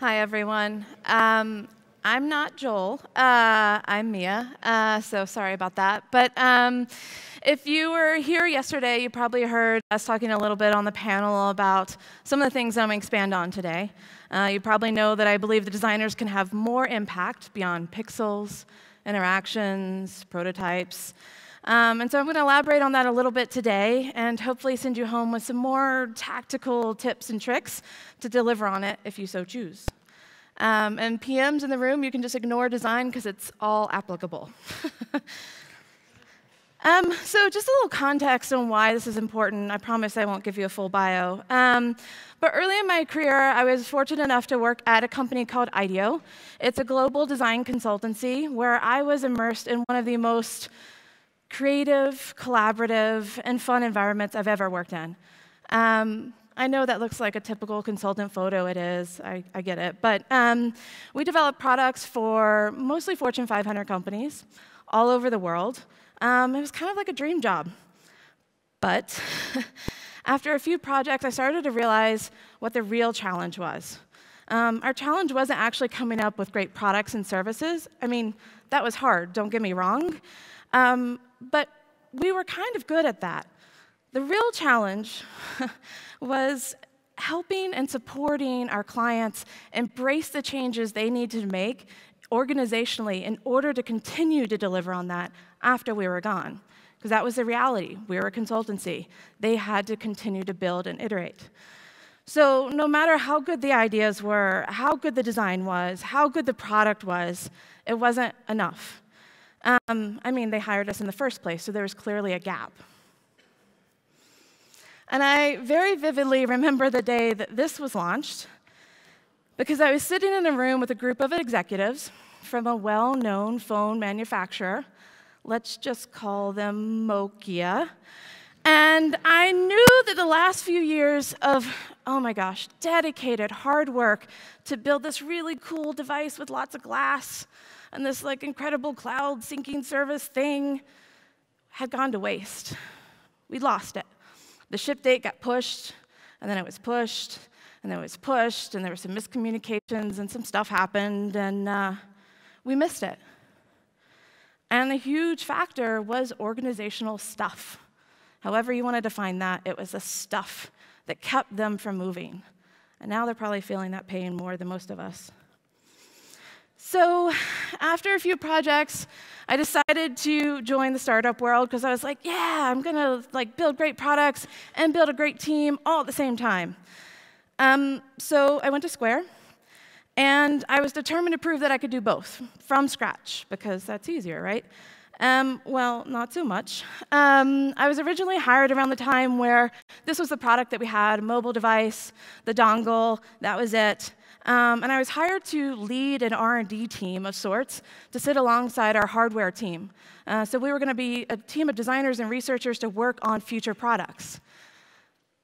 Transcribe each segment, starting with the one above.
Hi, everyone. I'm not Joel. I'm Mia, so sorry about that. But if you were here yesterday, you probably heard us talking a little bit on the panel about some of the things I'm going to expand on today. You probably know that I believe the designers can have more impact beyond pixels, interactions, prototypes. And so I'm going to elaborate on that a little bit today and hopefully send you home with some more tactical tips and tricks to deliver on it if you so choose. And PMs in the room, you can just ignore design because it's all applicable. So just a little context on why this is important. I promise I won't give you a full bio. But early in my career, I was fortunate enough to work at a company called IDEO. It's a global design consultancy where I was immersed in one of the most creative, collaborative, and fun environments I've ever worked in. I know that looks like a typical consultant photo. It is. I get it. But we developed products for mostly Fortune 500 companies all over the world. It was kind of like a dream job. But after a few projects, I started to realize what the real challenge was. Our challenge wasn't actually coming up with great products and services. I mean, that was hard, don't get me wrong. But we were kind of good at that. The real challenge was helping and supporting our clients embrace the changes they need to make organizationally in order to continue to deliver on that after we were gone. Because that was the reality. We were a consultancy. They had to continue to build and iterate. So no matter how good the ideas were, how good the design was, how good the product was, it wasn't enough. I mean, they hired us in the first place, so there was clearly a gap. And I very vividly remember the day that this was launched, because I was sitting in a room with a group of executives from a well-known phone manufacturer. Let's just call them Nokia. And I knew that the last few years of, oh my gosh, dedicated hard work to build this really cool device with lots of glass and this like incredible cloud syncing service thing had gone to waste. We lost it. The ship date got pushed, and then it was pushed, and then it was pushed, and there were some miscommunications, and some stuff happened, and we missed it. And the huge factor was organizational stuff. However you want to define that, it was the stuff that kept them from moving. And now they're probably feeling that pain more than most of us. So after a few projects, I decided to join the startup world because I was like, yeah, I'm going to build great products and build a great team all at the same time. So I went to Square, and I was determined to prove that I could do both from scratch, because that's easier, right? Well, not so much. I was originally hired around the time where this was the product that we had, a mobile device, the dongle, that was it. And I was hired to lead an R&D team of sorts to sit alongside our hardware team. So we were going to be a team of designers and researchers to work on future products.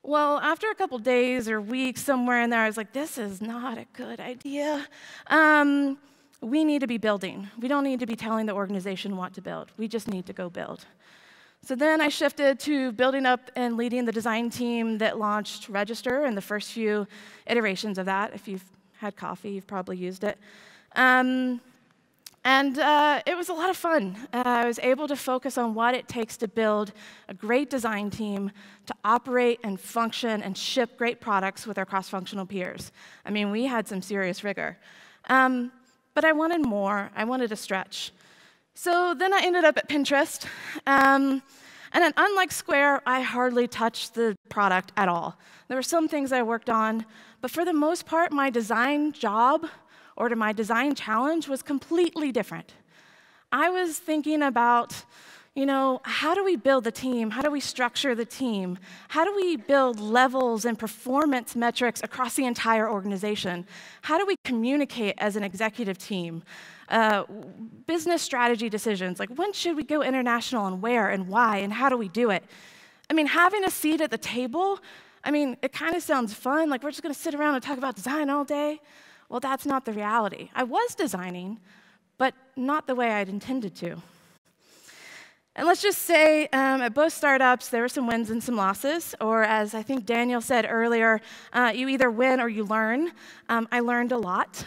Well, after a couple days or weeks somewhere in there, I was like, this is not a good idea. We need to be building. We don't need to be telling the organization what to build. We just need to go build. So then I shifted to building up and leading the design team that launched Register and the first few iterations of that. If you've had coffee, you've probably used it. And it was a lot of fun. I was able to focus on what it takes to build a great design team, to operate and function and ship great products with our cross-functional peers. I mean, we had some serious rigor. But I wanted more. I wanted to stretch. So then I ended up at Pinterest. And then, unlike Square, I hardly touched the product at all. There were some things I worked on, but for the most part, my design job or my design challenge was completely different. I was thinking about, how do we build the team? How do we structure the team? How do we build levels and performance metrics across the entire organization? How do we communicate as an executive team? Business strategy decisions, like when should we go international and where and why and how do we do it? I mean, having a seat at the table, it kind of sounds fun, like we're just going to sit around and talk about design all day. Well, that's not the reality. I was designing, but not the way I'd intended to. And let's just say at both startups, there were some wins and some losses, or as I think Daniel said earlier, you either win or you learn. I learned a lot,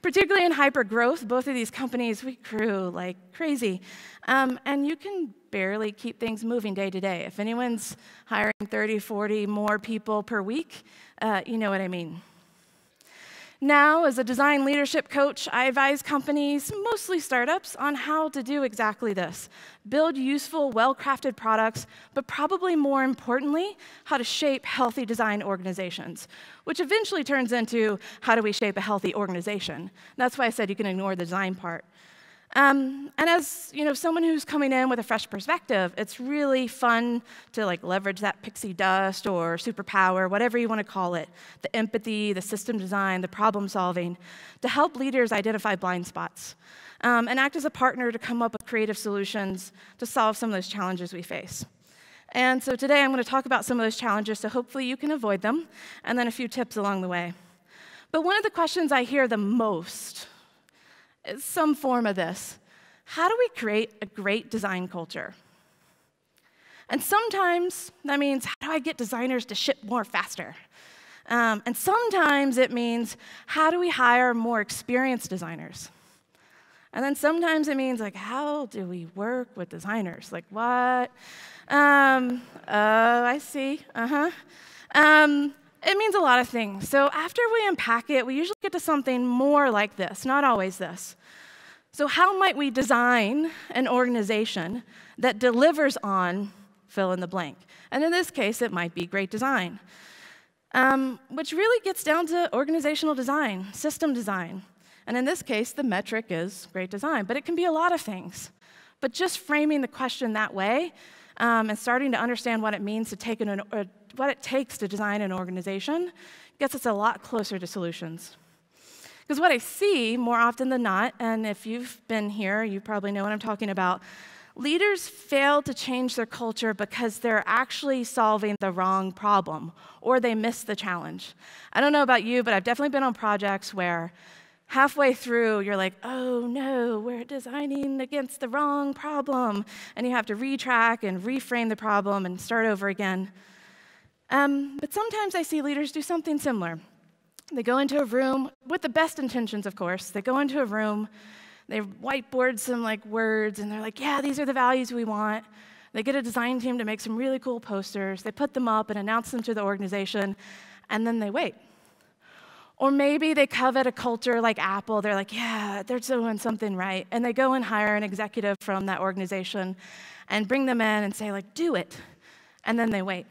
particularly in hypergrowth. Both of these companies, we grew like crazy. And you can barely keep things moving day to day. If anyone's hiring 30, 40 more people per week, you know what I mean. Now, as a design leadership coach, I advise companies, mostly startups, on how to do exactly this. Build useful, well-crafted products, but probably more importantly, how to shape healthy design organizations, which eventually turns into how do we shape a healthy organization. That's why I said you can ignore the design part. And as someone who's coming in with a fresh perspective, it's really fun to leverage that pixie dust or superpower, whatever you want to call it, the empathy, the system design, the problem solving, to help leaders identify blind spots and act as a partner to come up with creative solutions to solve some of those challenges we face. And so today I'm going to talk about some of those challenges so hopefully you can avoid them, and then a few tips along the way. But one of the questions I hear the most is some form of this. How do we create a great design culture? And sometimes that means, how do I get designers to ship more faster? And sometimes it means, how do we hire more experienced designers? And then sometimes it means, how do we work with designers? What? I see. It means a lot of things. So after we unpack it, we usually get to something more like this, not always this. So how might we design an organization that delivers on fill in the blank? And in this case, it might be great design, which really gets down to organizational design, system design. And in this case, the metric is great design, but it can be a lot of things. But just framing the question that way and starting to understand what it means to what it takes to design an organization gets us a lot closer to solutions. Because what I see more often than not, and if you've been here, you probably know what I'm talking about, leaders fail to change their culture because they're actually solving the wrong problem, or they miss the challenge. I don't know about you, but I've definitely been on projects where halfway through, you're like, oh no, we're designing against the wrong problem, and you have to retrack and reframe the problem and start over again. But sometimes I see leaders do something similar. They go into a room, with the best intentions, of course. They go into a room, they whiteboard some words, and they're like, yeah, these are the values we want. They get a design team to make some really cool posters. They put them up and announce them to the organization, and then they wait. Or maybe they covet a culture like Apple. They're like, yeah, they're doing something right. And they go and hire an executive from that organization and bring them in and say, do it. And then they wait.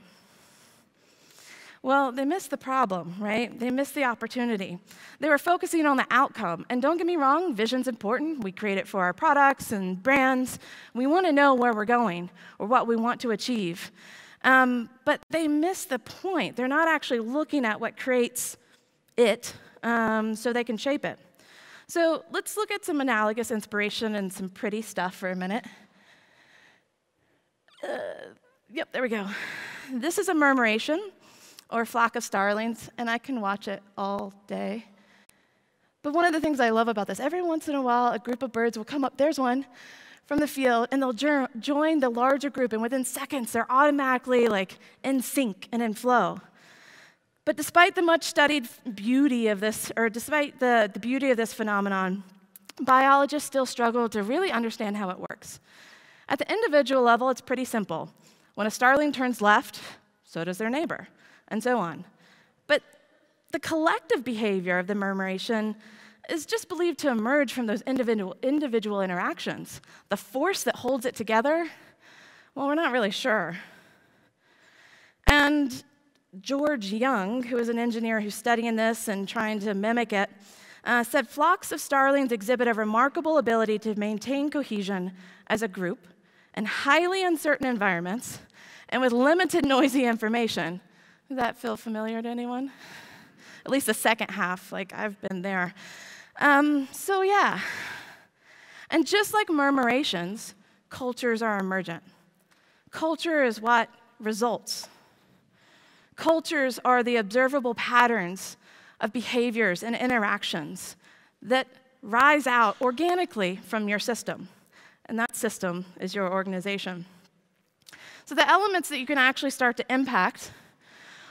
Well, they missed the problem, right? They missed the opportunity. They were focusing on the outcome. And don't get me wrong, vision's important. We create it for our products and brands. We want to know where we're going or what we want to achieve. But they miss the point. They're not actually looking at what creates it so they can shape it. So let's look at some analogous inspiration and some pretty stuff for a minute. Yep, there we go. This is a murmuration, or flock of starlings, and I can watch it all day. But one of the things I love about this, every once in a while, a group of birds will come up, there's one, from the field, and they'll join the larger group, and within seconds, they're automatically in sync and in flow. But despite the much-studied beauty of this, or despite the beauty of this phenomenon, biologists still struggle to really understand how it works. At the individual level, it's pretty simple. When a starling turns left, so does their neighbor, and so on. But the collective behavior of the murmuration is just believed to emerge from those individual interactions. The force that holds it together, well, we're not really sure. And George Young, who is an engineer who's studying this and trying to mimic it, said flocks of starlings exhibit a remarkable ability to maintain cohesion as a group in highly uncertain environments and with limited noisy information. Does that feel familiar to anyone? At least the second half, I've been there. So yeah. And just like murmurations, cultures are emergent. Culture is what results. Cultures are the observable patterns of behaviors and interactions that rise out organically from your system. and that system is your organization. So the elements that you can actually start to impact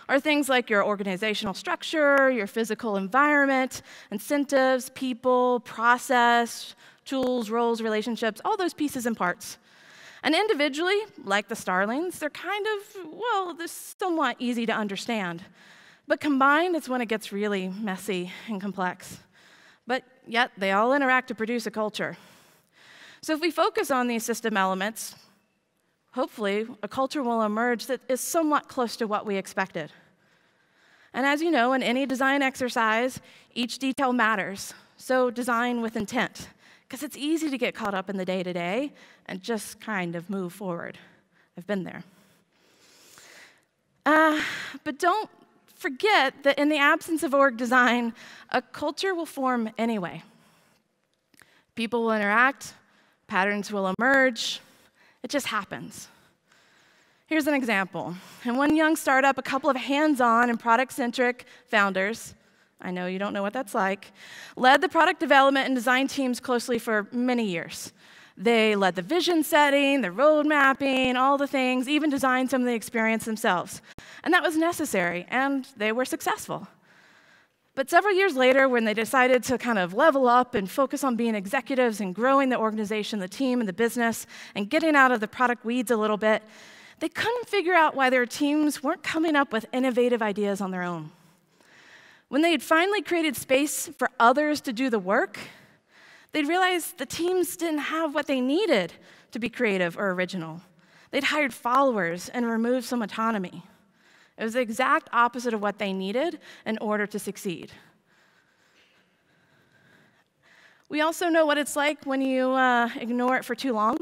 are things like your organizational structure, your physical environment, incentives, people, process, tools, roles, relationships, all those pieces and parts. And individually, like the starlings, they're they're somewhat easy to understand. But combined, it's when it gets really messy and complex. But yet, they all interact to produce a culture. So if we focus on these system elements, hopefully, a culture will emerge that is somewhat close to what we expected. And as you know, in any design exercise, each detail matters. So design with intent, because it's easy to get caught up in the day-to-day and just kind of move forward. I've been there. But don't forget that in the absence of org design, a culture will form anyway. People will interact, patterns will emerge. It just happens. Here's an example. In one young startup, a couple of hands-on and product-centric founders, I know you don't know what that's like, led the product development and design teams closely for many years. They led the vision setting, the road mapping, all the things, even designed some of the experience themselves. And that was necessary, and they were successful. But several years later, when they decided to kind of level up and focus on being executives and growing the organization, the team, and the business, and getting out of the product weeds a little bit, they couldn't figure out why their teams weren't coming up with innovative ideas on their own. When they had finally created space for others to do the work, they'd realized the teams didn't have what they needed to be creative or original. They'd hired followers and removed some autonomy. It was the exact opposite of what they needed in order to succeed. We also know what it's like when you ignore it for too long.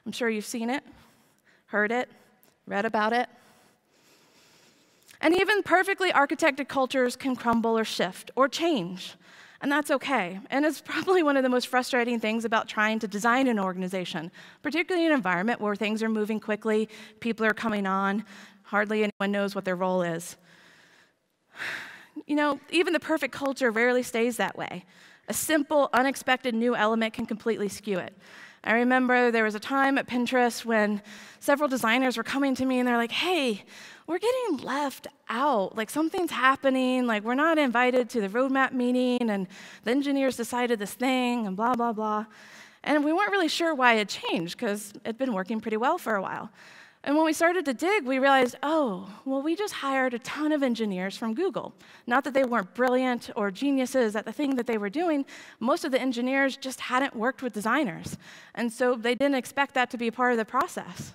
I'm sure you've seen it, heard it, read about it. And even perfectly architected cultures can crumble or shift or change, and that's okay. And it's probably one of the most frustrating things about trying to design an organization, particularly in an environment where things are moving quickly, people are coming on, hardly anyone knows what their role is. You know, even the perfect culture rarely stays that way. A simple, unexpected new element can completely skew it. I remember there was a time at Pinterest when several designers were coming to me and they're like, hey, we're getting left out. Like something's happening, like we're not invited to the roadmap meeting and the engineers decided this thing and blah, blah, blah. And we weren't really sure why it changed because it'd been working pretty well for a while. And when we started to dig, we realized, oh, well, we just hired a ton of engineers from Google. Not that they weren't brilliant or geniuses at the thing that they were doing. Most of the engineers just hadn't worked with designers. And so they didn't expect that to be part of the process.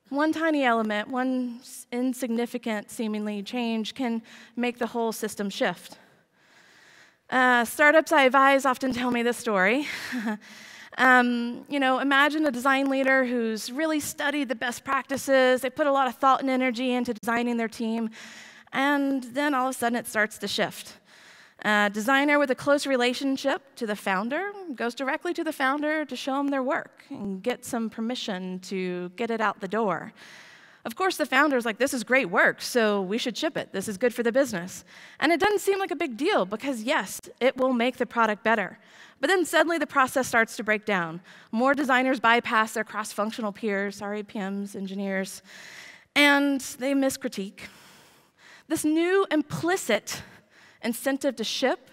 One tiny element, one insignificant, seemingly, change can make the whole system shift. Startups I advise often tell me this story. Imagine a design leader who's really studied the best practices. They put a lot of thought and energy into designing their team, and then all of a sudden it starts to shift. A designer with a close relationship to the founder goes directly to the founder to show them their work and get some permission to get it out the door. Of course, the founder's like, this is great work, so we should ship it. This is good for the business. And it doesn't seem like a big deal because, yes, it will make the product better. But then suddenly the process starts to break down. More designers bypass their cross-functional peers, sorry, PMs, engineers, and they miss critique. This new implicit incentive to ship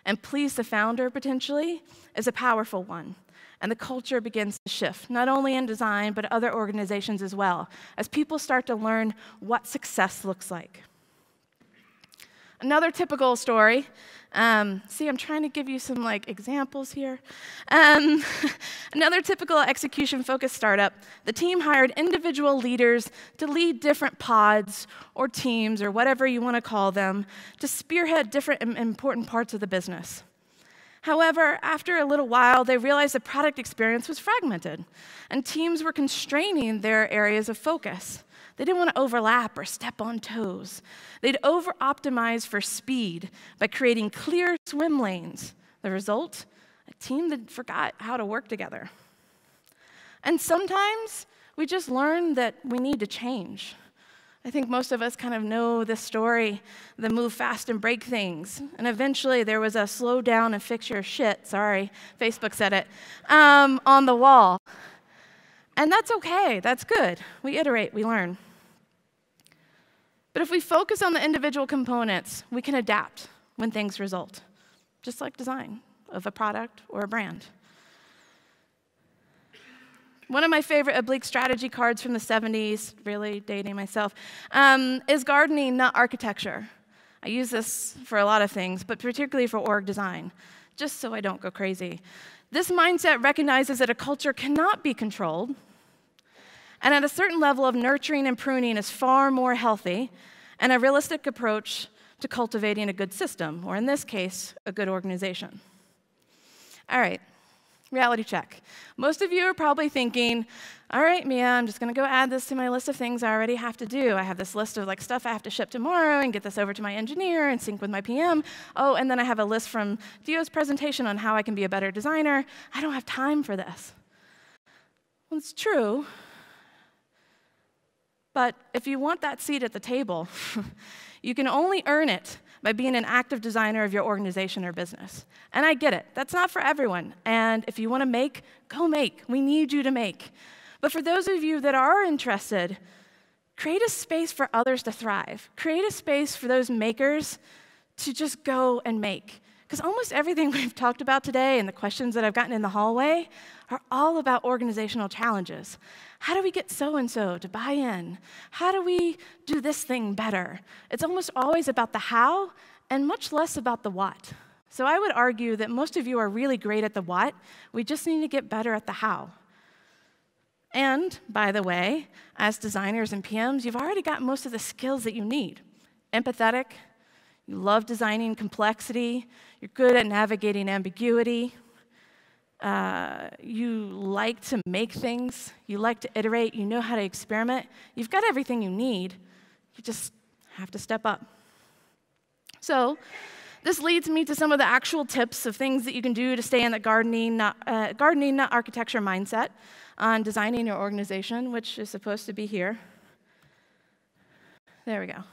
and please the founder, potentially, is a powerful one. And the culture begins to shift, not only in design, but other organizations as well, as people start to learn what success looks like. Another typical story. See, I'm trying to give you some examples here. Another typical execution-focused startup. The team hired individual leaders to lead different pods or teams or whatever you want to call them to spearhead different important parts of the business. However, after a little while, they realized the product experience was fragmented, and teams were constraining their areas of focus. They didn't want to overlap or step on toes. They'd over-optimize for speed by creating clear swim lanes. The result? A team that forgot how to work together. And sometimes we just learn that we need to change. I think most of us kind of know this story, the move fast and break things. And eventually there was a slow down and fix your shit, sorry, Facebook said it, on the wall. And that's okay, that's good. We iterate, we learn. But if we focus on the individual components, we can adapt when things result, just like design of a product or a brand. One of my favorite oblique strategy cards from the 70s, really dating myself, is gardening, not architecture. I use this for a lot of things, but particularly for org design, just so I don't go crazy. This mindset recognizes that a culture cannot be controlled, and at a certain level of nurturing and pruning is far more healthy and a realistic approach to cultivating a good system, or in this case, a good organization. All right. Reality check. Most of you are probably thinking, all right, Mia, I'm just going to go add this to my list of things I already have to do. I have this list of stuff I have to ship tomorrow and get this over to my engineer and sync with my PM. Oh, and then I have a list from Dio's presentation on how I can be a better designer. I don't have time for this. Well, it's true. But if you want that seat at the table, you can only earn it by being an active designer of your organization or business. And I get it. That's not for everyone. And if you want to make, go make. We need you to make. But for those of you that are interested, create a space for others to thrive. Create a space for those makers to just go and make. Because almost everything we've talked about today and the questions that I've gotten in the hallway are all about organizational challenges. How do we get so-and-so to buy in? How do we do this thing better? It's almost always about the how and much less about the what. So I would argue that most of you are really great at the what. We just need to get better at the how. And, by the way, as designers and PMs, you've already got most of the skills that you need. Empathetic, you love designing complexity, you're good at navigating ambiguity, you like to make things, you like to iterate, you know how to experiment. You've got everything you need. You just have to step up. So this leads me to some of the actual tips of things that you can do to stay in the gardening, not architecture mindset on designing your organization, which is supposed to be here. There we go.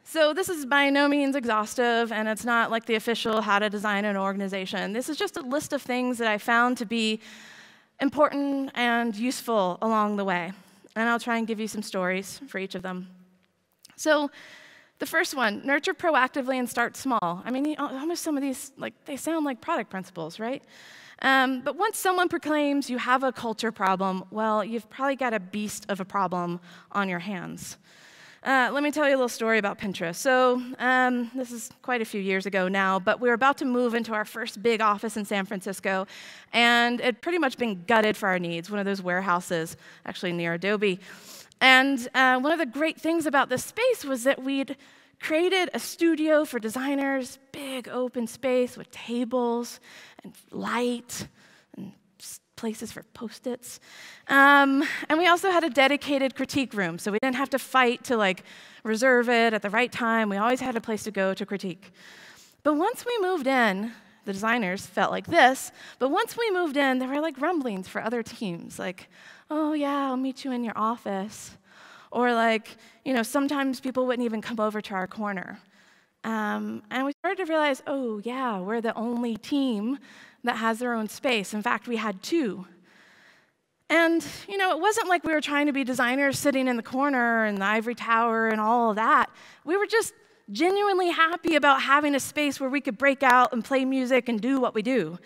So this is by no means exhaustive, and it's not like the official how to design an organization. This is just a list of things that I found to be important and useful along the way. And I'll try and give you some stories for each of them. So the first one, nurture proactively and start small. I mean, almost some of these, they sound like product principles, right? But once someone proclaims you have a culture problem, well, you've probably got a beast of a problem on your hands. Let me tell you a little story about Pinterest. So this is quite a few years ago now, but we were about to move into our first big office in San Francisco, and it had pretty much been gutted for our needs, one of those warehouses actually near Adobe. And one of the great things about this space was that we'd created a studio for designers, big open space with tables and light and places for Post-its. And we also had a dedicated critique room, so we didn't have to fight to reserve it at the right time. We always had a place to go to critique. But once we moved in, the designers felt like this, but once we moved in, there were rumblings for other teams, oh yeah, I'll meet you in your office. Or sometimes people wouldn't even come over to our corner. And we started to realize, oh yeah, we're the only team that has their own space. In fact, we had two. And, it wasn't like we were trying to be designers sitting in the corner in the ivory tower and all of that. We were just genuinely happy about having a space where we could break out and play music and do what we do.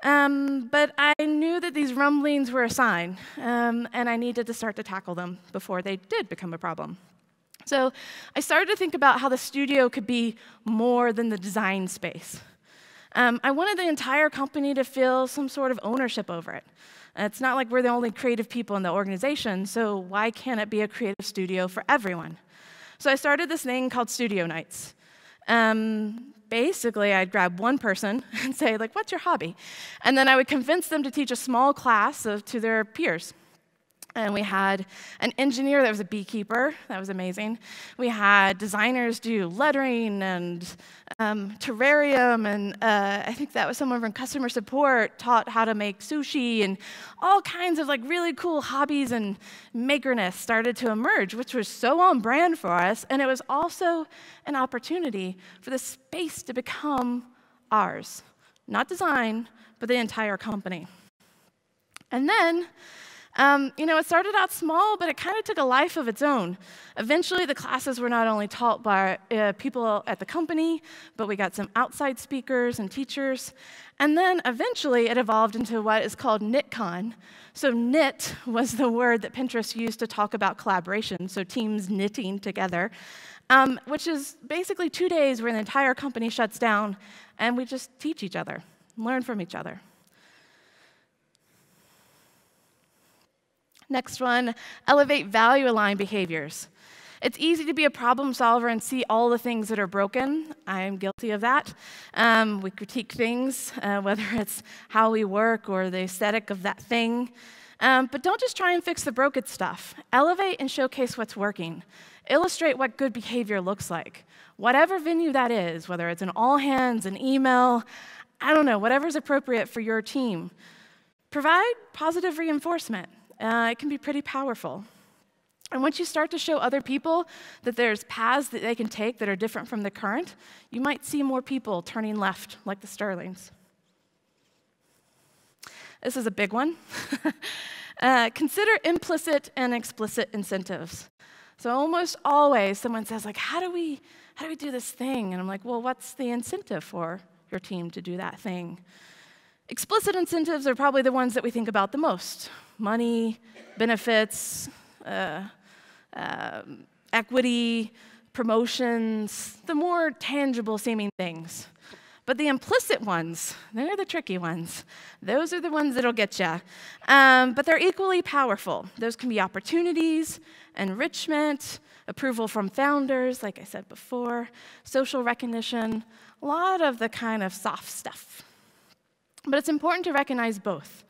But I knew that these rumblings were a sign, and I needed to start to tackle them before they did become a problem. So I started to think about how the studio could be more than the design space. I wanted the entire company to feel some sort of ownership over it. It's not like we're the only creative people in the organization, so why can't it be a creative studio for everyone? So I started this thing called Studio Nights. Basically, I'd grab one person and say, what's your hobby? And then I would convince them to teach a small class to their peers. And we had an engineer that was a beekeeper. That was amazing. We had designers do lettering and terrarium, and I think that was someone from customer support taught how to make sushi, and all kinds of like really cool hobbies and makerness started to emerge, which was so on brand for us. And it was also an opportunity for the space to become ours, not design, but the entire company. And then, it started out small, but it kind of took a life of its own. Eventually, the classes were not only taught by people at the company, but we got some outside speakers and teachers. And then eventually, it evolved into what is called KnitCon. So knit was the word that Pinterest used to talk about collaboration, so teams knitting together, which is basically 2 days where the entire company shuts down, and we just teach each other, learn from each other. Next one, elevate value-aligned behaviors. It's easy to be a problem solver and see all the things that are broken. I am guilty of that. We critique things, whether it's how we work or the aesthetic of that thing. But don't just try and fix the broken stuff. Elevate and showcase what's working. Illustrate what good behavior looks like. Whatever venue that is, whether it's an all hands, an email, I don't know, whatever's appropriate for your team. Provide positive reinforcement. It can be pretty powerful. And once you start to show other people that there's paths that they can take that are different from the current, you might see more people turning left, like the Sterlings. This is a big one. Consider implicit and explicit incentives. So almost always someone says, like, how do we do this thing? And I'm like, well, what's the incentive for your team to do that thing? Explicit incentives are probably the ones that we think about the most. Money, benefits, equity, promotions, the more tangible seeming things. But the implicit ones, they're the tricky ones. Those are the ones that'll get you. But they're equally powerful. Those can be opportunities, enrichment, approval from founders, like I said before, social recognition, a lot of the kind of soft stuff. But it's important to recognize both.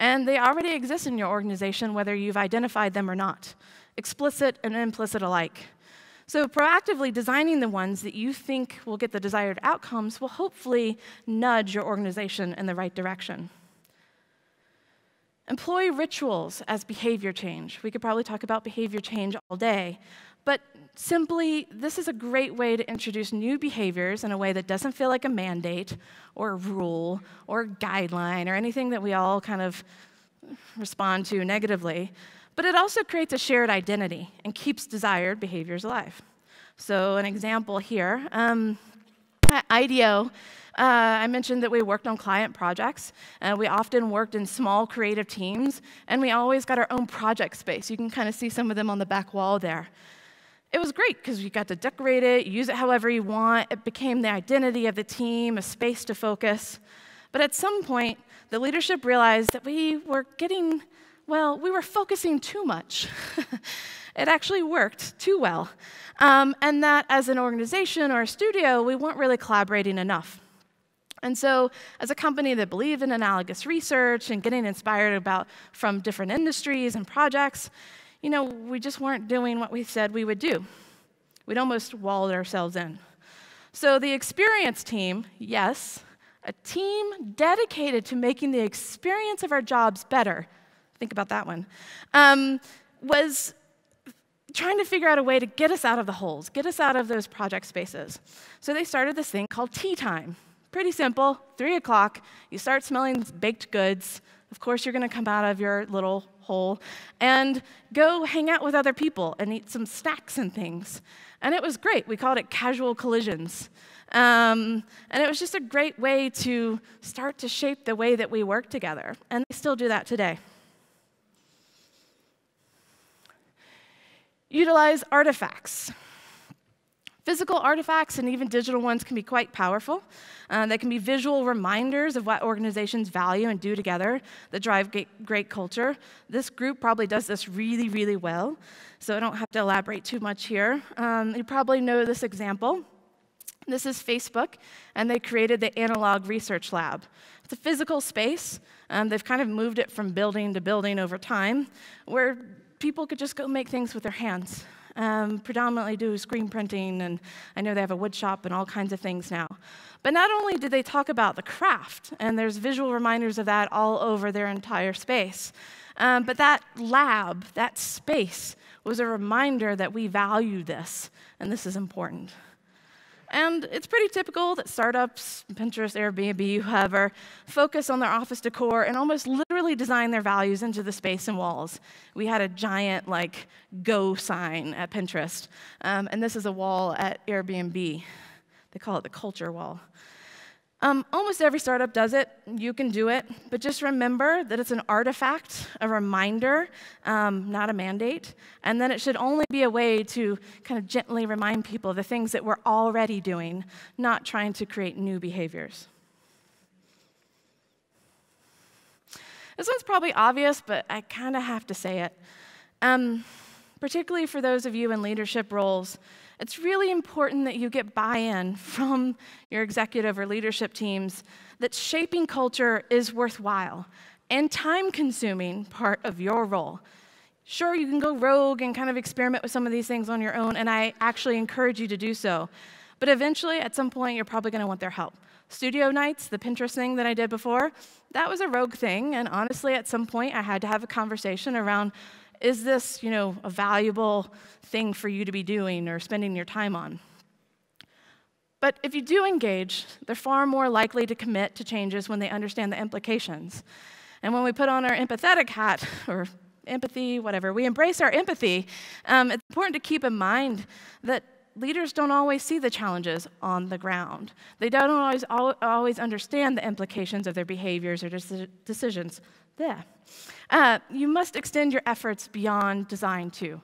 And they already exist in your organization, whether you've identified them or not, explicit and implicit alike. So proactively designing the ones that you think will get the desired outcomes will hopefully nudge your organization in the right direction. Employ rituals as behavior change. We could probably talk about behavior change all day, but simply, this is a great way to introduce new behaviors in a way that doesn't feel like a mandate or a rule or a guideline or anything that we all kind of respond to negatively. But it also creates a shared identity and keeps desired behaviors alive. So an example here, at IDEO, I mentioned that we worked on client projects. We often worked in small creative teams, and we always got our own project space. You can kind of see some of them on the back wall there. It was great because you got to decorate it, use it however you want. It became the identity of the team, a space to focus. But at some point, the leadership realized that we were focusing too much. It actually worked too well. And that as an organization or a studio, we weren't really collaborating enough. And so as a company that believed in analogous research and getting inspired from different industries and projects, we just weren't doing what we said we would do. We'd almost walled ourselves in. So the experience team, yes, a team dedicated to making the experience of our jobs better, think about that one, was trying to figure out a way to get us out of the holes, get us out of those project spaces. So they started this thing called tea time. Pretty simple, 3 o'clock, you start smelling baked goods. Of course, you're going to come out of your little hole and go hang out with other people and eat some snacks and things. And it was great. We called it casual collisions. And it was just a great way to start to shape the way that we work together. And they still do that today. Utilize artifacts. Physical artifacts and even digital ones can be quite powerful. They can be visual reminders of what organizations value and do together that drive great culture. This group probably does this really, really well, so I don't have to elaborate too much here. You probably know this example. This is Facebook, and they created the Analog Research Lab. It's a physical space. They've kind of moved it from building to building over time, where people could just go make things with their hands. Predominantly do screen printing, and I know they have a wood shop and all kinds of things now. But not only did they talk about the craft, and there's visual reminders of that all over their entire space, but that lab, that space, was a reminder that we value this, and this is important. And it's pretty typical that startups, Pinterest, Airbnb, whoever, focus on their office decor and almost literally design their values into the space and walls. We had a giant, go sign at Pinterest, and this is a wall at Airbnb. They call it the culture wall. Almost every startup does it. You can do it, but just remember that it's an artifact, a reminder, not a mandate, and then it should only be a way to kind of gently remind people of the things that we're already doing, not trying to create new behaviors. This one's probably obvious, but I kind of have to say it. Particularly for those of you in leadership roles, it's really important that you get buy-in from your executive or leadership teams that shaping culture is worthwhile and time-consuming part of your role. Sure, you can go rogue and kind of experiment with some of these things on your own, and I actually encourage you to do so. But eventually, at some point, you're probably going to want their help. Studio nights, the Pinterest thing that I did before, that was a rogue thing, and honestly, at some point, I had to have a conversation around, is this, a valuable thing for you to be doing or spending your time on? But if you do engage, they're far more likely to commit to changes when they understand the implications. And when we put on our empathetic hat, or empathy, whatever, we embrace our empathy, it's important to keep in mind that leaders don't always see the challenges on the ground. They don't always understand the implications of their behaviors or decisions. You must extend your efforts beyond design, too.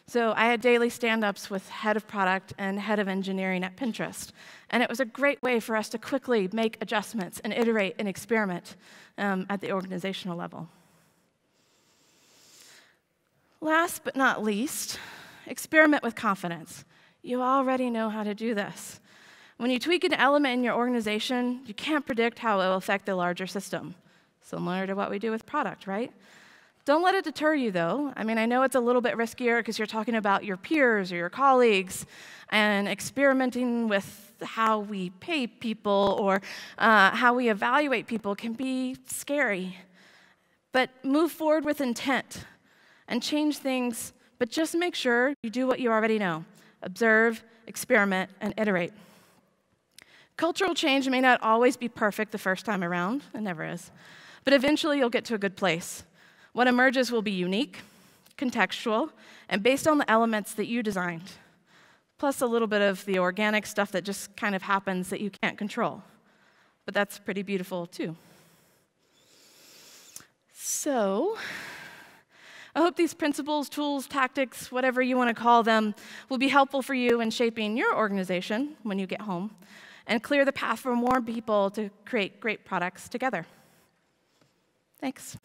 So I had daily stand-ups with head of product and head of engineering at Pinterest, and it was a great way for us to quickly make adjustments and iterate and experiment at the organizational level. Last but not least, experiment with confidence. You already know how to do this. When you tweak an element in your organization, you can't predict how it will affect the larger system. Similar to what we do with product, right? Don't let it deter you, though. I know it's a little bit riskier because you're talking about your peers or your colleagues and experimenting with how we pay people or how we evaluate people can be scary. But move forward with intent and change things, but just make sure you do what you already know. Observe, experiment, and iterate. Cultural change may not always be perfect the first time around. It never is. But eventually, you'll get to a good place. What emerges will be unique, contextual, and based on the elements that you designed, plus a little bit of the organic stuff that just kind of happens that you can't control. But that's pretty beautiful, too. So, I hope these principles, tools, tactics, whatever you want to call them, will be helpful for you in shaping your organization when you get home and clear the path for more people to create great products together. Thanks.